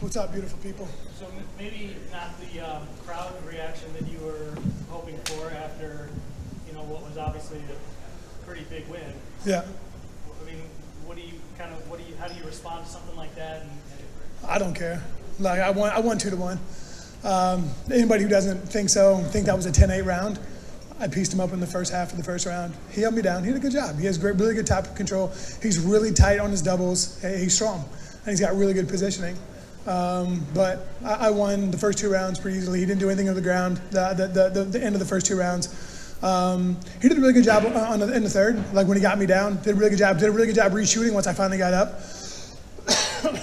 What's up, beautiful people? So maybe not the crowd reaction that you were hoping for after, what was obviously a pretty big win. Yeah. I mean, how do you respond to something like that? I don't care. Like I won 2-1. Anybody who doesn't think that was a 10-8 round. I pieced him up in the first half of the first round. He held me down. He did a good job. He has really good top control. He's really tight on his doubles. He's strong, and he's got really good positioning. But I won the first 2 rounds pretty easily. He didn't do anything on the ground. The end of the first 2 rounds. He did a really good job in the third. Like when he got me down, did a really good job. Did a really good job re-shooting once I finally got up.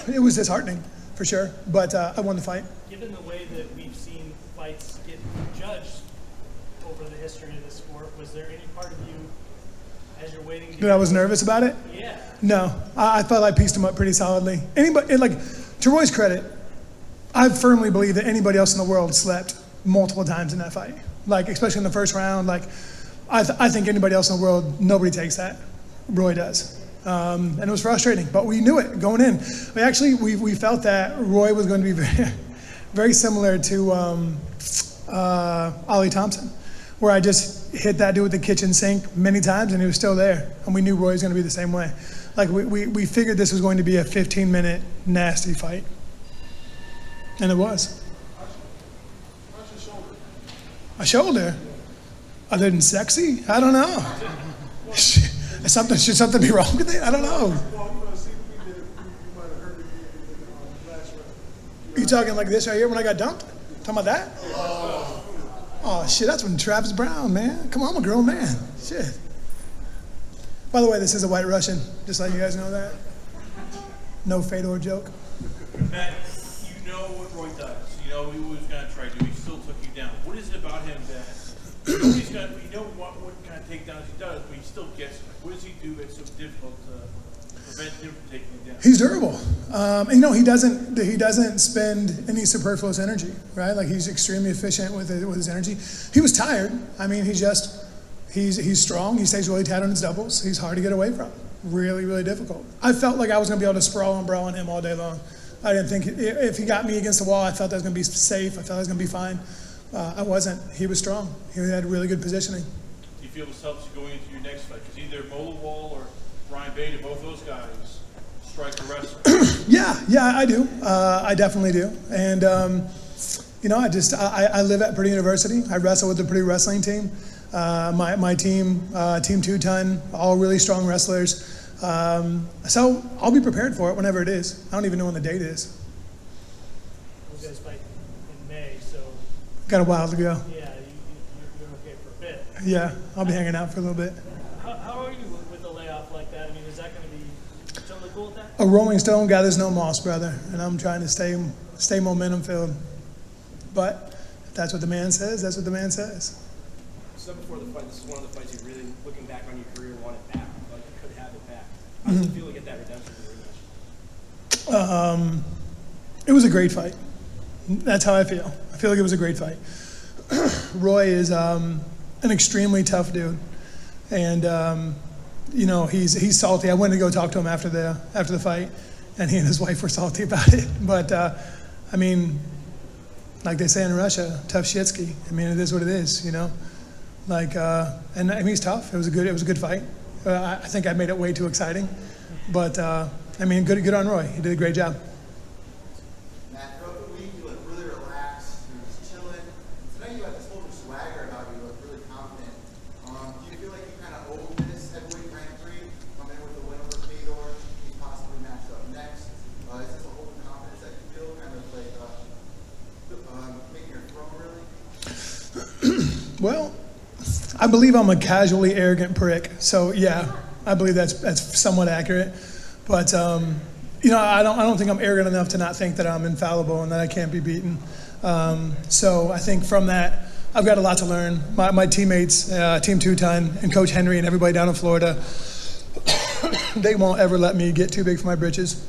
It was disheartening for sure, but I won the fight. Given the way that we've seen fights get judged over the history of the sport, was there any part of you, as you're waiting to that I was nervous about it? Yeah. No, I felt I pieced him up pretty solidly. To Roy's credit, I firmly believe that anybody else in the world slept multiple times in that fight. Like, especially in the first round, I think anybody else in the world, nobody takes that. Roy does. And it was frustrating, but we knew it going in. We felt that Roy was going to be very, very similar to Ollie Thompson, where I just hit that dude with the kitchen sink many times and he was still there. And we knew Roy was going to be the same way. Like we figured this was going to be a 15-minute nasty fight. And it was. How's your shoulder? My shoulder? Other than sexy? I don't know. Should something be wrong with it? I don't know. Well, see, you might have heard it in the last round. You talking like this right here when I got dunked? Talking about that? Oh, shit, that's from Travis Brown, man. Come on, I'm a grown man. Shit. By the way, this is a White Russian, just letting you guys know that. No Fedor joke. Matt, you know what Roy does. You know he was going to try to do. He still took you down. What is it about him that he's got? We know what kind of takedowns he does, but he still gets. What does he do that's so difficult to prevent him from taking you down? He's durable. He doesn't spend any superfluous energy, right? Like he's extremely efficient with his energy. He was tired. I mean, he's strong. He stays really tight on his doubles. He's hard to get away from. Really, really difficult. I felt like I was going to be able to sprawl and brawl on him all day long. I didn't think if he got me against the wall, I felt I was going to be safe. I felt I was going to be fine. I wasn't. He was strong. He had really good positioning. Do you feel this helps you going into your next fight? Because either Molowall or Ryan Bader, both those guys strike a wrestler. Yeah, I do. I definitely do. And I live at Purdue University. I wrestle with the Purdue wrestling team. My team, Team 2-Ton, all really strong wrestlers. So I'll be prepared for it whenever it is. I don't even know when the date is. You guys fight in May, so. Got a while to go. Yeah, you're okay for a bit. Yeah, I'll be hanging out for a little bit. How are you with a layoff like that? I mean, is that going to be totally cool with that? A Rolling Stone gathers no moss, brother, and I'm trying to stay momentum filled. But if that's what the man says, that's what the man says. You said before the fight, this is one of the fights you really, looking back on your career, wanted back. Like you could have it back. How does it feel to get that redemption in the rematch? It was a great fight. That's how I feel. I feel like it was a great fight. Roy is an extremely tough dude, and he's salty. I went to go talk to him after the fight, and he and his wife were salty about it. But I mean, like they say in Russia, tough shitsky. I mean, it is what it is, you know. Like, and I mean, he's tough. It was a good fight. I think I made it way too exciting, but I mean, good on Roy. He did a great job. Matt, throughout the week you look really relaxed. You're just chilling. Today you have this whole new swagger about you. You look really confident. Do you feel like you kind of own this heavyweight rank 3, come in with a win over Fedor, he possibly matched up next? Is this a whole confidence that you feel, kind of like making your throne really? Well, I believe I'm a casually arrogant prick, so yeah, I believe that's somewhat accurate. But I don't think I'm arrogant enough to not think that I'm infallible and that I can't be beaten. So I think from that, I've got a lot to learn. My teammates, Team 2-Ton, and Coach Henry and everybody down in Florida, they won't ever let me get too big for my britches.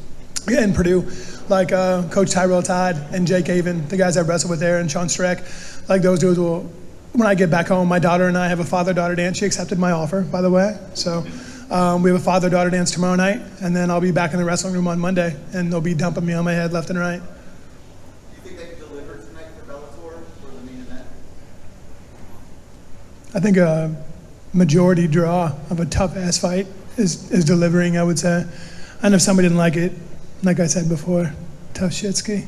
In Purdue, like Coach Tyrell Todd and Jake Avon, the guys I wrestled with there, and Sean Streck, like those dudes will. When I get back home, my daughter and I have a father-daughter dance. She accepted my offer, by the way. So we have a father-daughter dance tomorrow night, and then I'll be back in the wrestling room on Monday, and they'll be dumping me on my head left and right. I think a majority draw of a tough ass fight is delivering, I would say. And if somebody didn't like it, like I said before, tough shit ski.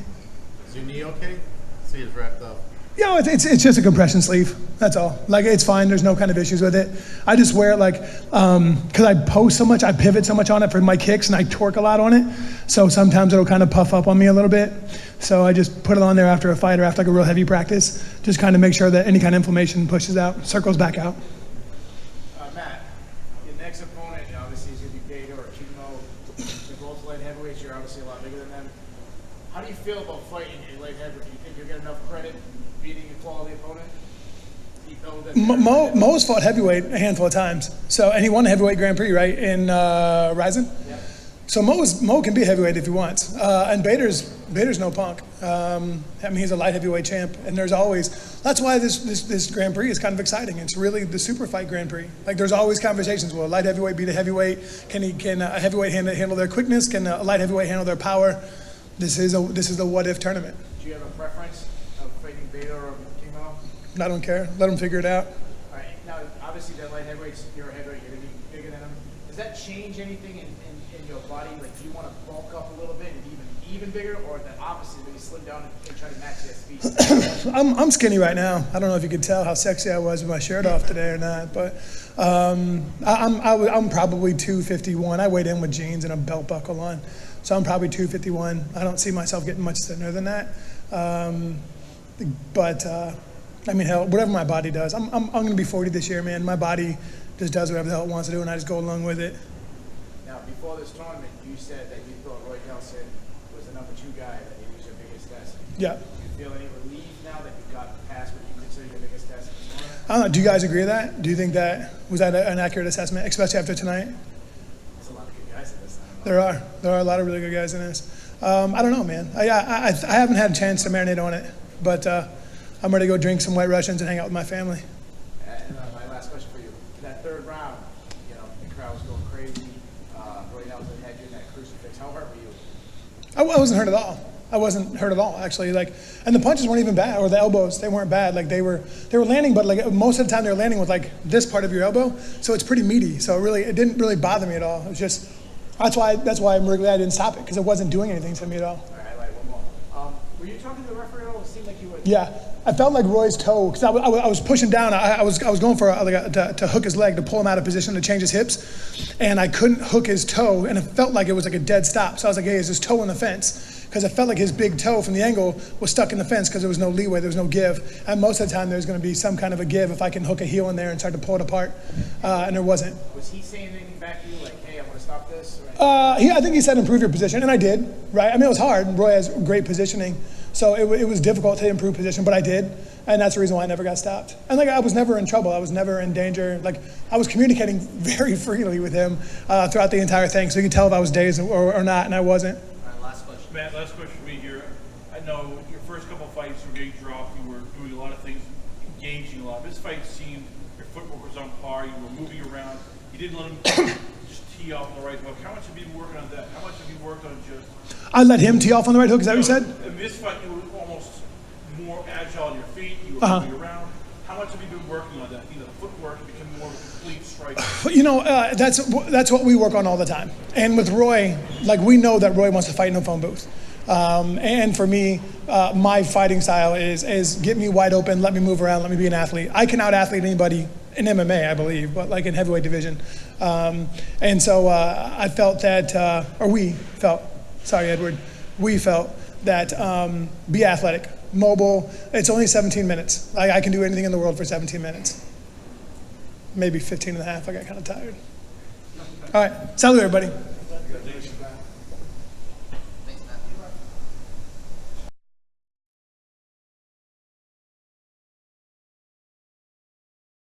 Is your knee okay? See, it's wrapped up. You know, it's just a compression sleeve. That's all. Like, it's fine. There's no kind of issues with it. I just wear it like, because I post so much, I pivot so much on it for my kicks, and I torque a lot on it. So sometimes it'll kind of puff up on me a little bit. So I just put it on there after a fight or after like a real heavy practice. Just kind of make sure that any kind of inflammation pushes out, circles back out. Matt, your next opponent obviously is going to be Bellator or Chemo. They're both light heavyweights. You're obviously a lot bigger than them. How do you feel about fighting a light heavyweight? Do you think you'll get enough credit beating a quality opponent? You know that Mo's fought heavyweight a handful of times. So, and he won the heavyweight Grand Prix, right, in Ryzen? Yeah. So Mo can be heavyweight if he wants. And Bader's no punk. I mean, he's a light heavyweight champ, and there's always, that's why this Grand Prix is kind of exciting. It's really the super fight Grand Prix. Like, there's always conversations. Will a light heavyweight beat a heavyweight? Can a heavyweight handle their quickness? Can a light heavyweight handle their power? This is a what if tournament. Do you have a preference of fighting Bellator or Chemo? I don't care. Let them figure it out. All right. Now, obviously, they're light heavyweights. You're a heavyweight. You're going to be bigger than them. Does that change anything in your body? Like, do you want to bulk up a little bit and even bigger, or the opposite, maybe slim down and try to match that speed? I'm skinny right now. I don't know if you could tell how sexy I was with my shirt off today or not, but I'm probably 251. I weighed in with jeans and a belt buckle on, so I'm probably 251. I don't see myself getting much thinner than that. But I mean, hell, whatever my body does. I'm going to be 40 this year, man. My body just does whatever the hell it wants to do, and I just go along with it. Now, before this tournament, you said that you thought Roy Nelson was the number 2 guy, that he was your biggest test. Yeah. Do you feel any relief now that you got past what you consider your biggest test? I don't know. Do you guys agree with that? Do you think was that an accurate assessment, especially after tonight? There's a lot of good guys in this. There are a lot of really good guys in this. I don't know, man. I haven't had a chance to marinate on it, but I'm ready to go drink some White Russians and hang out with my family. And my last question for you: in that third round, you know, the crowd was going crazy. Roy Nelson had you in that crucifix. How hurt were you? I wasn't hurt at all. I wasn't hurt at all, actually. Like, and the punches weren't even bad, or the elbows, they weren't bad. Like, they were landing, but like most of the time they were landing with like this part of your elbow, so it's pretty meaty. So it didn't really bother me at all. It was just that's why I'm really glad I didn't stop it, because it wasn't doing anything to me at all. All right, like one more. Were you talking to the referee at all? It seemed like you were. Yeah, I felt like Roy's toe, because I was pushing down. I was going for to hook his leg, to pull him out of position, to change his hips, and I couldn't hook his toe, and it felt like it was like a dead stop. So I was like, hey, is his toe in the fence? Because it felt like his big toe from the angle was stuck in the fence, because there was no leeway, there was no give. And most of the time there's going to be some kind of a give if I can hook a heel in there and start to pull it apart, and there wasn't. Was he saying anything back to you, like, hey, I'm going to stop this? I think he said improve your position, and I did, right? I mean, it was hard. Roy has great positioning, so it was difficult to improve position, but I did, and that's the reason why I never got stopped. And like, I was never in trouble. I was never in danger. Like, I was communicating very freely with him throughout the entire thing, so you could tell if I was dazed or not, and I wasn't. Matt, last question for me here. I know your first couple of fights were getting dropped. You were doing a lot of things, engaging a lot. This fight seemed your footwork was on par. You were moving around. You didn't let him just tee off on the right hook. How much have you been working on that? How much have you worked on just? I let him tee off on the right hook. Is that what you said? In this fight, you were almost more agile on your feet. You were moving around. How much have you been working on that? You know, the footwork become more of a complete striker. You know, that's what we work on all the time. And with Roy, like, we know that Roy wants to fight in a phone booth. And for me, my fighting style is get me wide open, let me move around, let me be an athlete. I can out-athlete anybody in MMA, I believe, but like in heavyweight division. And so I felt that, or we felt, sorry, Edward, we felt that be athletic, mobile. It's only 17 minutes. I can do anything in the world for 17 minutes. Maybe 15 and a half. I got kind of tired. All right. Salute, everybody.